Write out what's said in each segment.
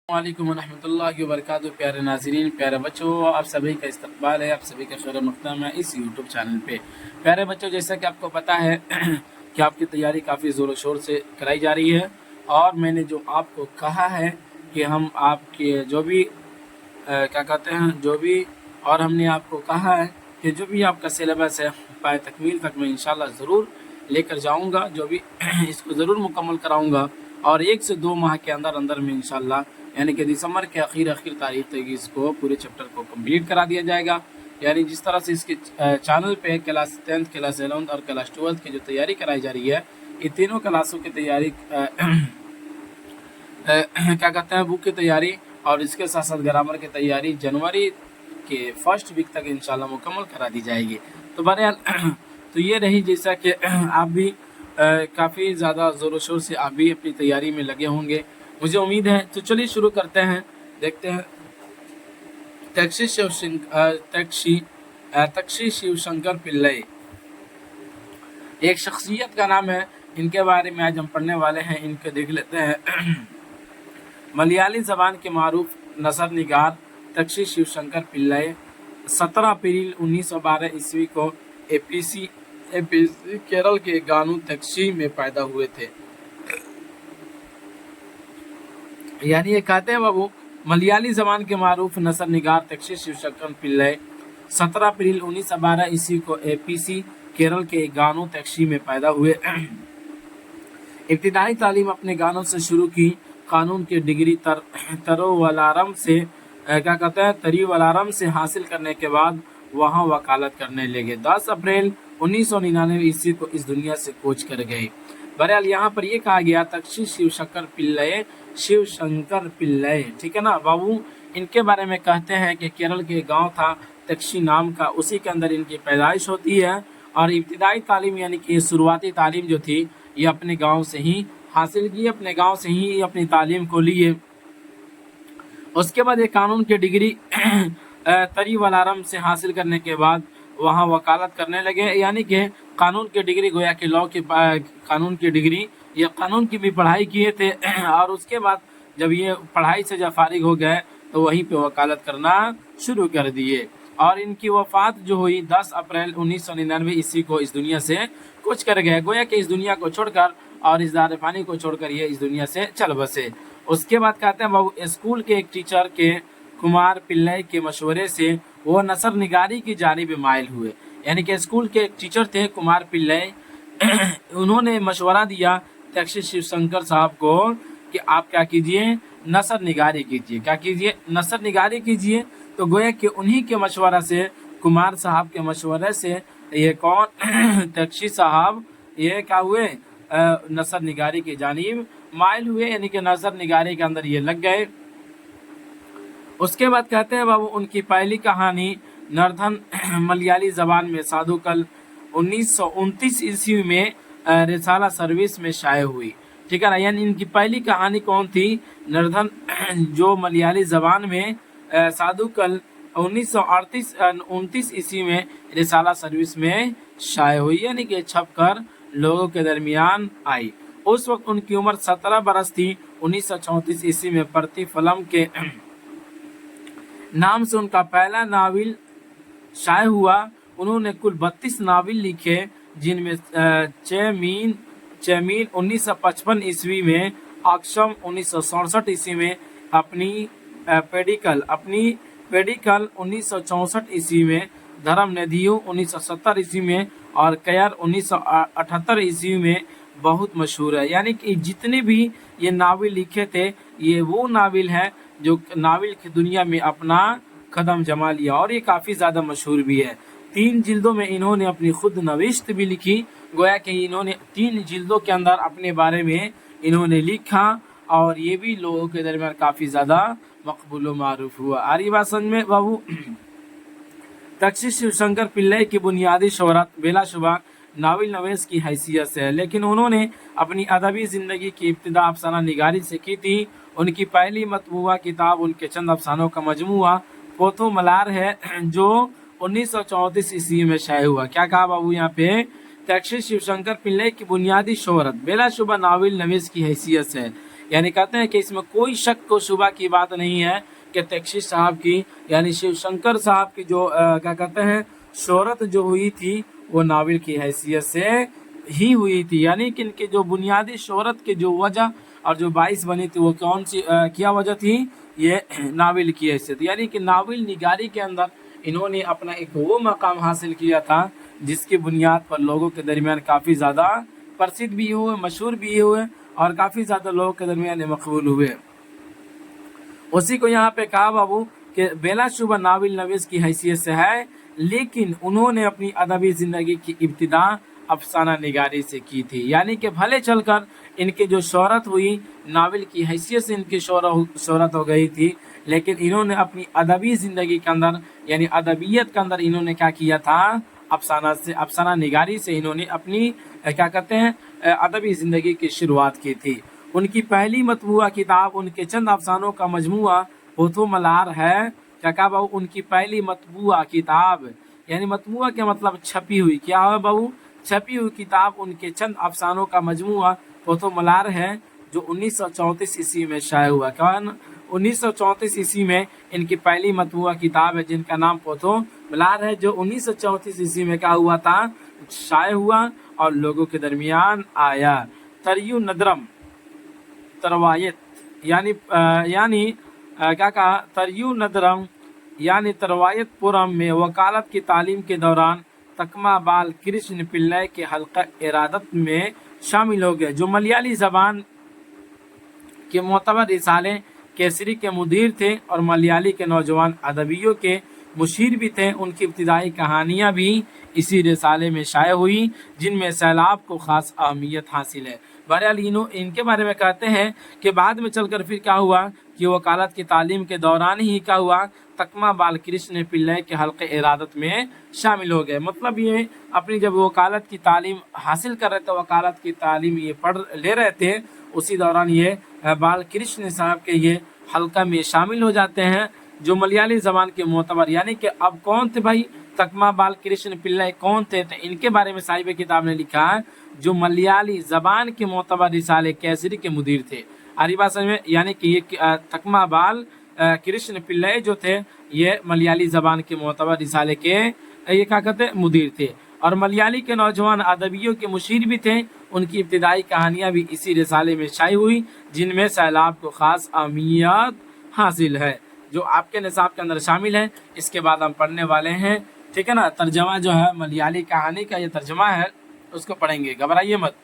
वालेकुम रहमतुल्लाहि व बरकातहू। प्यारे नाज़रीन, प्यारे बच्चों, आप सभी का इस्तकबाल है, आप सभी का खैर मक़दम है इस यूट्यूब चैनल पे। प्यारे बच्चों, जैसा कि आपको पता है कि आपकी तैयारी काफ़ी ज़ोर शोर से कराई जा रही है और मैंने जो आपको कहा है कि हम आपके जो भी क्या कहते हैं जो भी और हमने आपको कहा है कि जो भी आपका सिलेबस है पाए तकमील तक मैं इंशाल्लाह ज़रूर लेकर जाऊंगा, जो भी इसको ज़रूर मुकम्मल कराऊंगा और 1 से 2 माह के अंदर अंदर में इंशाल्लाह यानी कि दिसंबर के आखिर तारीख तक इसको पूरे चैप्टर को कंप्लीट करा दिया जाएगा। यानी जिस तरह से इसके चैनल पे क्लास 10th, क्लास 11th और क्लास 12th की जो तैयारी कराई जा रही है, ये तीनों क्लासों की तैयारी क्या कहते हैं बुक की तैयारी और इसके साथ साथ ग्रामर की तैयारी जनवरी के फर्स्ट वीक तक इंशाल्लाह मुकम्मल करा दी जाएगी। तो बहरहाल तो ये रही, जैसा कि आप भी काफ़ी ज़्यादा ज़ोर शोर से आप भी अपनी तैयारी में लगे होंगे, मुझे उम्मीद है। तो चलिए शुरू करते हैं, देखते हैं। तक्षी शिवशंकर पिल्लई एक शख्सियत का नाम है, इनके बारे में आज हम पढ़ने वाले हैं। इनके देख लेते हैं। मलयाली ज़बान के मारूफ नसर निगार तक्षी शिवशंकर पिल्लई 17 अप्रैल 1912 ईस्वी को एपीसी केरल के गानू तक्षी में पैदा हुए थे। यानी ये कहते हैं बाबू, मलयाली ज़बान के मारूफ नसर निगार तक्षी शिवशंकर पिल्लई 17 अप्रैल 1912 ईस्वी को एपीसी केरल के गानू तक्षी में पैदा हुए। इब्तिदाई तालीम अपने गानों से शुरू की। कानून की डिग्री तरोवलारम से तरीवलारम से हासिल करने के बाद वहाँ वकालत करने लगे। 10 अप्रैल 1999 ईस्वी को इस दुनिया से कूच कर गए। बहरहाल यहाँ पर ये कहा गया तक्षी शिवशंकर पिल्लई, ठीक है ना बाबू। इनके बारे में कहते हैं कि केरल के गांव था तक्षी नाम का, उसी के अंदर इनकी पैदाइश होती है और इब्तिदाई तालीम यानी कि शुरुआती तालीम जो थी ये अपने गांव से ही हासिल की, अपने गांव से ही अपनी तालीम को लिए। उसके बाद एक कानून की डिग्री तरीवलारम से हासिल करने के बाद वहाँ वकालत करने लगे। यानी कि कानून की डिग्री, गोया कि लॉ की कानून की डिग्री या कानून की भी पढ़ाई किए थे और उसके बाद जब ये पढ़ाई से जब फारिग हो गए तो वहीं पे वकालत करना शुरू कर दिए। और इनकी वफात जो हुई 10 अप्रैल 1999 ईस्वी को इस दुनिया से कूच कर गए। गोया कि इस दुनिया को छोड़कर और इस दार पानी को छोड़कर ये इस दुनिया से चल बसे। उसके बाद कहते हैं बाबू, स्कूल के एक टीचर के कुमार पिल्लई के मशवरे से वो नसर निगारी की जानिब माइल हुए। यानी कि स्कूल के एक टीचर थे कुमार पिल्लई, उन्होंने मशवरा दिया तक्षी शिवशंकर साहब को कि आप क्या कीजिए, नसर निगारी कीजिए। क्या कीजिए? नसर निगारी कीजिए। तो गोया कि उन्हीं के मशवरा से, कुमार साहब के मशवरे से ये कौन तक्षी साहब ये क्या हुए, नसर निगारी की जानिब माइल हुए, यानी कि नसर निगारी के अंदर ये लग गए। उसके बाद कहते हैं बाबू, उनकी पहली कहानी नर्धन मलयाली जबान में साधुकल 1929 ईस्वी में रिसाला सर्विस में शाये हुई, ठीक है ना। यानी इनकी पहली कहानी कौन थी? नर्धन, जो मलयाली जबान में साधुकल 1929 ईस्वी में रिसाला सर्विस में शाये हुई, यानी कि छपकर लोगों के दरमियान आई। उस वक्त उनकी उम्र 17 बरस थी। 1934 ईस्वी में प्रतिफलम के नाम से उनका पहला नावल शाये हुआ। उन्होंने कुल 32 नावल लिखे, जिनमें चेमीन 1955 ईस्वी में, अक्षम 1967 ईस्वी में, अपनी पेडिकल 1964 ईस्वी में, धर्म नदियों 1970 ईस्वी में और कयर 1978 ईस्वी में बहुत मशहूर है। यानी कि जितने भी ये नावल लिखे थे ये वो नावल है जो नावल की दुनिया में अपना कदम जमा लिया और ये काफ़ी ज़्यादा मशहूर भी है। 3 जिल्दों में इन्होंने अपनी खुद नविश्त भी लिखी। गोया कि इन्होंने 3 जिल्दों के अंदर अपने बारे में इन्होंने लिखा और ये भी लोगों के दरमियान काफ़ी ज़्यादा मकबूल व मारूफ हुआ। आ रही बात समझ में बाबू? तक्षी शिवशंकर पिल्लई की बुनियादी शोहरत बेलाशुबा नावल नवेश की हैसियत से है, लेकिन उन्होंने अपनी अदबी ज़िंदगी की इब्तिदा अफसाना निगारी से की थी। उनकी पहली मतबूआ किताब उनके चंद अफसानों का मजमूआ पोथो मलार है, जो 1934 ईस्वी में शाये हुआ। क्या कहा बाबू यहाँ पे? तक्षी शिवशंकर पिल्लई की बुनियादी शोहरत बेलाशुबा नावल नवीस की हैसियत से है। यानी कहते हैं कि इसमें कोई शक व शुबा की बात नहीं है कि तक्षी साहब की यानी शिव शंकर साहब की जो क्या कहते हैं शोहरत जो हुई थी वो नावल की हैसियत से ही हुई थी। यानी कि इनके जो बुनियादी शोहरत के जो वजह और जो बाइस बनी थी वो कौन सी क्या वजह थी, ये नावल की हैसियत। यानी कि नावल निगारी के अंदर इन्होंने अपना एक वो मकाम हासिल किया था जिसकी बुनियाद पर लोगों के दरमियान काफ़ी ज़्यादा प्रसिद्ध भी हुए, मशहूर भी हुए और काफ़ी ज़्यादा लोगों के दरमियान मकबूल हुए। उसी को यहाँ पे कहा बाबू कि बेलाशुबा नावल नवीस की हैसियत से है, लेकिन उन्होंने अपनी अदबी ज़िंदगी की इब्तिदा अफसाना निगारी से की थी। यानी कि भले चलकर इनकी जो शोहरत हुई नावल की हैसियत से इनकी शोहरत हो गई थी, लेकिन इन्होंने अपनी अदबी ज़िंदगी के अंदर यानी अदबियत के अंदर इन्होंने क्या किया था, अफसाना निगारी से इन्होंने अपनी क्या कहते हैं अदबी ज़िंदगी की शुरुआत की थी। उनकी पहली मतबूआ किताब उनके चंद अफसानों का मजमूआ होथो मलार है। क्या कहा बाबू, उनकी पहली मतबूआ किताब यानी मतबूआ के मतलब छपी हुई, क्या है बाबू, छपी हुई किताब उनके चंद अफसानों का मजमूआ होथो मलार है जो 1934 ईस्वी में शाये हुआ। क्या 1934 ईस्वी में इनकी पहली मतबूआ किताब है जिनका नाम पोथो मलार है, जो 1934 ईस्वी में क्या हुआ था, शाये हुआ और लोगों के दरमियान आया। तरयू नदरम तरवायत यानी क्या कहा, तरयू नदरम यानी तरवायत पुरम में वकालत की तालीम के दौरान तकमा बाल कृष्ण पिल्लई के हल्का इरादत में शामिल हो गए, जो मलयाली ज़बान के मोतबर रिसाले केसरी के मुदीर थे और मलयाली के नौजवान अदबियों के मुशीर भी थे। उनकी इब्तिदाई कहानियाँ भी इसी रिसाले में शाये हुई जिनमें सैलाब को ख़ास अहमियत हासिल है। बहरहाल इनके बारे में कहते हैं कि बाद में चलकर फिर क्या हुआ कि वकालत की तालीम के दौरान ही क्या हुआ, तकमा बाल कृष्ण पिल्लई के हल्के इरादत में शामिल हो गए। मतलब ये अपनी जब वकालत की तालीम हासिल कर रहे थे, वकालत की तालीम ये पढ़ ले रहे थे, उसी दौरान ये बाल कृष्ण साहब के ये हल्का में शामिल हो जाते हैं जो मलयाली ज़बान के मोतबर। यानी कि अब कौन थे भाई, तकमा बाल कृष्ण पिल्लई कौन थे, तो इनके बारे में साहिब किताब ने लिखा है जो मलयाली ज़बान के मोतबर रिसाले केसरी के मुदीर थे। आरी बात समझ में, यानी कि ये तकमा बाल कृष्ण पिल्लई जो थे ये मलयाली ज़बान के मोतबर रिसाले के ये क्या कहते मुदीर थे और मलयाली के नौजवान अदबियों के मुशीर भी थे। उनकी इब्तिदाई कहानियाँ भी इसी रिसाले में शाये हुई जिनमें सैलाब को ख़ास अहमियत हासिल है, जो आपके निसाब के अंदर शामिल है। इसके बाद हम पढ़ने वाले हैं, ठीक है ना, तर्जमा जो है मलयाली कहानी का ये तर्जमा है, उसको पढ़ेंगे, घबराइए मत।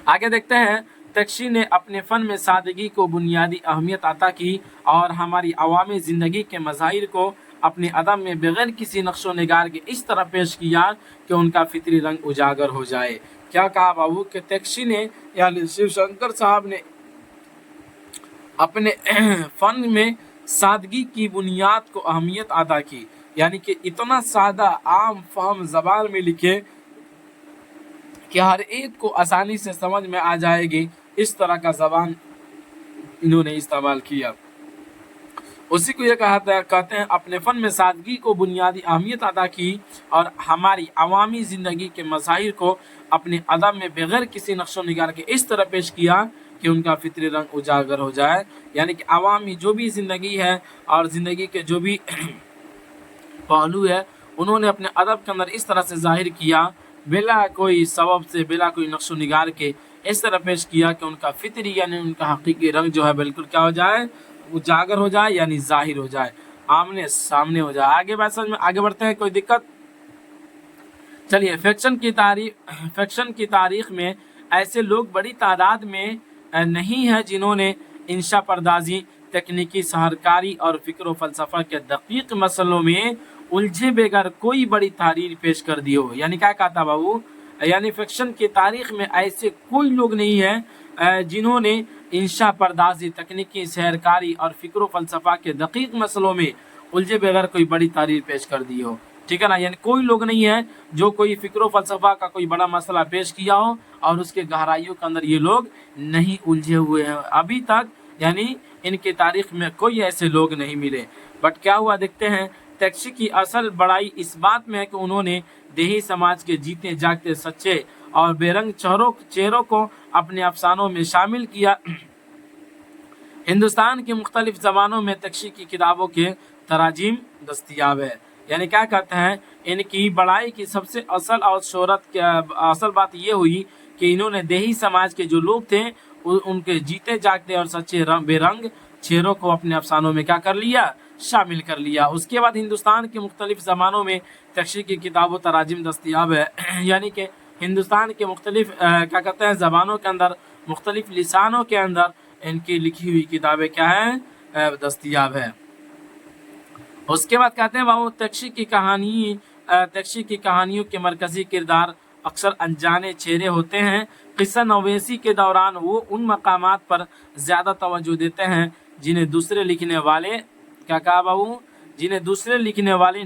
आगे देखते हैं, तक्षी ने अपने फ़न में सादगी को बुनियादी अहमियत अता की और हमारी अवामी ज़िंदगी के मज़ाहिर को अपने अदब में बगैर किसी नक्शो निगार के इस तरह पेश किया कि उनका फितरी रंग उजागर हो जाए। क्या कहा बाबू कि तक्षी ने यानी शिव शंकर साहब ने अपने फ़न में सादगी की बुनियाद को अहमियत अदा की, यानी कि इतना सादा आम फहम ज़बान में लिखे कि हर एक को आसानी से समझ में आ जाएगी, इस तरह का ज़बान इन्होंने इस्तेमाल किया। उसी को ये कहते हैं अपने फ़न में सादगी को बुनियादी अहमियत अदा की और हमारी अवामी ज़िंदगी के मसाइल को अपने अदब में बगैर किसी नक्शो निगार के इस तरह पेश किया कि उनका फितरी रंग उजागर हो जाए। यानी कि अवामी जो भी ज़िंदगी है और ज़िंदगी के जो भी पहलू है उन्होंने अपने अदब के अंदर इस तरह से ज़ाहिर किया, बिला कोई सबब से, बिला कोई नक्शो निगार के इस तरह पेश किया कि उनका फितरी यानी उनका हकीकी रंग जो है बिल्कुल क्या हो जाए, उजागर हो जाए, यानी ज़ाहिर हो जाए, आमने सामने हो जाए। आगे बात समझ में, आगे बढ़ते हैं, कोई दिक्कत? चलिए, फिक्शन की तारीख में ऐसे लोग बड़ी तादाद में नहीं है जिन्होंने इंशा पर्दाजी, तकनीकी सहरकारी और फ़िक्र फ़लसफ़ा के दकीक मसलों में उलझे बगैर कोई बड़ी तहरीर पेश कर दी हो। यानी क्या कहा था बाबू, यानी फिक्शन की तारीख में ऐसे कोई लोग नहीं है जिन्होंने इंशा पर्दाजी, तकनीकी सहरकारी और फ़िक्र फ़लसफ़ा के दकीक मसलों में उलझे बगैर कोई बड़ी तहरीर पेश कर दी हो, ठीक है ना। यानी कोई लोग नहीं है जो कोई फ़िक्र फ़लसफ़ा का कोई बड़ा मसला पेश किया हो और उसके गहराइयों के अंदर ये लोग नहीं उलझे हुए हैं अभी तक, यानी इनकी तारीख में कोई ऐसे लोग नहीं मिले। बट क्या हुआ देखते हैं, तक्षी की असल बड़ाई इस बात में है कि उन्होंने देही समाज के जीते जागते सच्चे اور بے رنگ چہروں کو اپنے افسانوں میں شامل کیا۔ ہندوستان کی مختلف زبانوں میں تکشی کی کتابوں کے تراجم دستیاب ہے۔ یعنی کیا کہتے ہیں، ان کی بڑائی کی سب سے اصل بات یہ ہوئی کہ انہوں نے دیہی سماج کے جو لوگ تھے ان کے جیتے جاگتے اور سچے بے رنگ چہروں کو اپنے افسانوں میں کیا کر لیا، شامل کر لیا۔ اس کے بعد ہندوستان کی مختلف زبانوں میں تکشی کی کتاب و تراجم دستیاب ہے، یعنی کہ ہندوستان کے مختلف کیا کہتے ہیں زبانوں کے اندر، مختلف لسانوں کے اندر ان کی لکھی ہوئی کتابیں کیا ہیں، دستیاب ہے۔ اس کے بعد کہتے ہیں وہ تکشی کی کہانیوں کے مرکزی کردار اکثر انجانے چہرے ہوتے ہیں۔ قصہ نویسی کے دوران وہ ان مقامات پر زیادہ توجہ دیتے ہیں جنہیں دوسرے لکھنے والے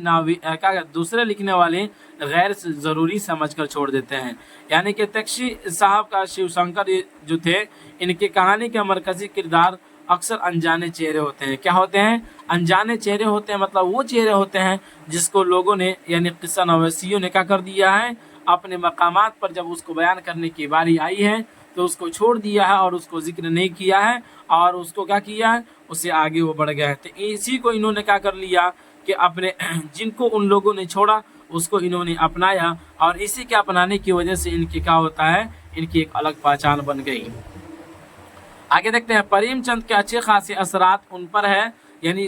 غیر ضروری سمجھ کر چھوڑ دیتے ہیں۔ یعنی کہ تکشی صاحب کا شیو شنکر جو تھے، ان کی کہانی کا مرکزی کردار اکثر انجانے چہرے ہوتے ہیں۔ کیا ہوتے ہیں؟ انجانے چہرے ہوتے ہیں، مطلب وہ چہرے ہوتے ہیں جس کو لوگوں نے یعنی قصہ نویسیوں نے کیا کر دیا ہے، اپنے مقامات پر جب اس کو بیان کرنے کی باری آئی ہے تو اس کو چھوڑ دیا ہے اور اس کو ذکر نہیں کیا ہے، اور اس کو کیا کیا ہے، اسے آگے وہ بڑھ گئے ہیں۔ تو اسی کو انہوں نے کیا کر لیا کہ اپنے جن کو ان لوگوں نے چھوڑا اس کو انہوں نے اپنایا، اور اسی کے اپنانے کی وجہ سے ان کی کیا ہوتا ہے، ان کی ایک الگ پہچان بن گئی۔ آگے دیکھتے ہیں پریم چند کے اچھے خاصے اثرات ان پر ہے، یعنی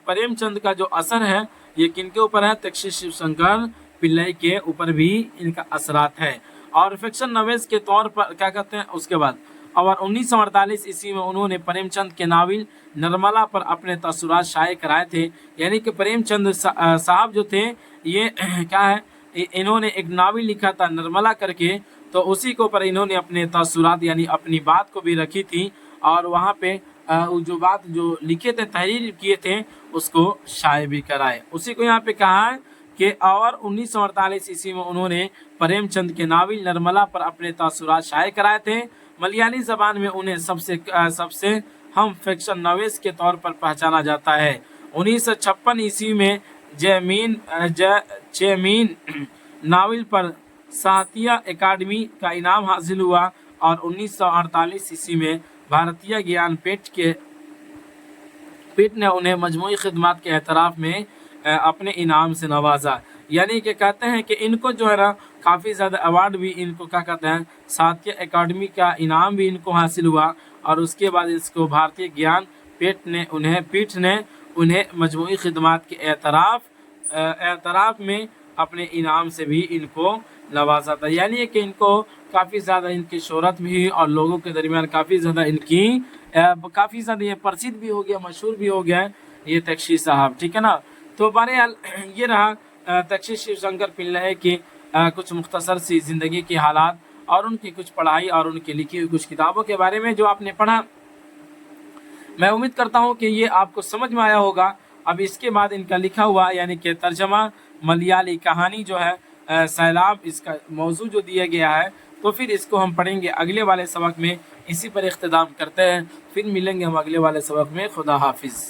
پریم چند کا جو اثر ہے یہ کن کے اوپر ہے، تکشی شیو شنکر پلئی کے اوپر بھی ان کا اثرات ہے۔ اور فکشن نویس کے طور پر کیا کہتے ہیں، اس کے بعد اور 1948 عیسوی میں انہوں نے پریم چند کے ناول نرملا پر اپنے تاثرات شائع کرائے تھے۔ یعنی کہ پریم چند صاحب جو تھے یہ کیا ہے، انہوں نے ایک ناول لکھا تھا نرملا کر کے، تو اسی کے اوپر انہوں نے اپنے تاثرات یعنی اپنی بات کو بھی رکھی تھی، اور وہاں پہ جو لکھے تھے، تحریر کیے تھے، اس کو شائع بھی کرائے۔ اسی کو یہاں پہ کہا ہے کہ اور 1948 عیسوی میں انہوں نے پریم چند کے ناول نرملا پر اپنے تاثرات شائع کرائے تھے۔ ملیالی زبان میں انہیں سب سے ہم فکشن نویس کے طور پر پہچانا جاتا ہے۔ 1956 عیسوی میں چیمین ناول پر ساہتیہ اکیڈمی کا انعام حاصل ہوا، اور 1948 عیسوی میں بھارتیہ گیان پیٹ نے انہیں مجموعی خدمات کے اعتراف میں اپنے انعام سے نوازا۔ یعنی کہ کہتے ہیں کہ ان کو جو ہے نا کافی زیادہ ایوارڈ بھی ان کو کیا کہتے ہیں، ساہتیہ اکیڈمی کا انعام بھی ان کو حاصل ہوا، اور اس کے بعد اس کو بھارتیہ گیان پیٹ نے انہیں مجموعی خدمات کے اعتراف میں اپنے انعام سے بھی ان کو نوازا تھا۔ یعنی کہ ان کو کافی زیادہ ان کی شہرت بھی، اور لوگوں کے درمیان کافی زیادہ یہ پرسدھ بھی ہو گیا، مشہور بھی ہو گیا یہ تکشی صاحب، ٹھیک ہے نا۔ تو بہرحال یہ رہا تکشی شیو شنکر پلئی کی کچھ مختصر سی زندگی کے حالات، اور ان کی کچھ پڑھائی اور ان کی لکھی ہوئی کچھ کتابوں کے بارے میں جو آپ نے پڑھا۔ میں امید کرتا ہوں کہ یہ آپ کو سمجھ میں آیا ہوگا۔ اب اس کے بعد ان کا لکھا ہوا یعنی کہ ترجمہ ملیالی کہانی جو ہے سیلاب، اس کا موضوع جو دیا گیا ہے، تو پھر اس کو ہم پڑھیں گے اگلے والے سبق میں۔ اسی پر اختتام کرتے ہیں، پھر ملیں گے ہم اگلے والے سبق میں۔ خدا حافظ۔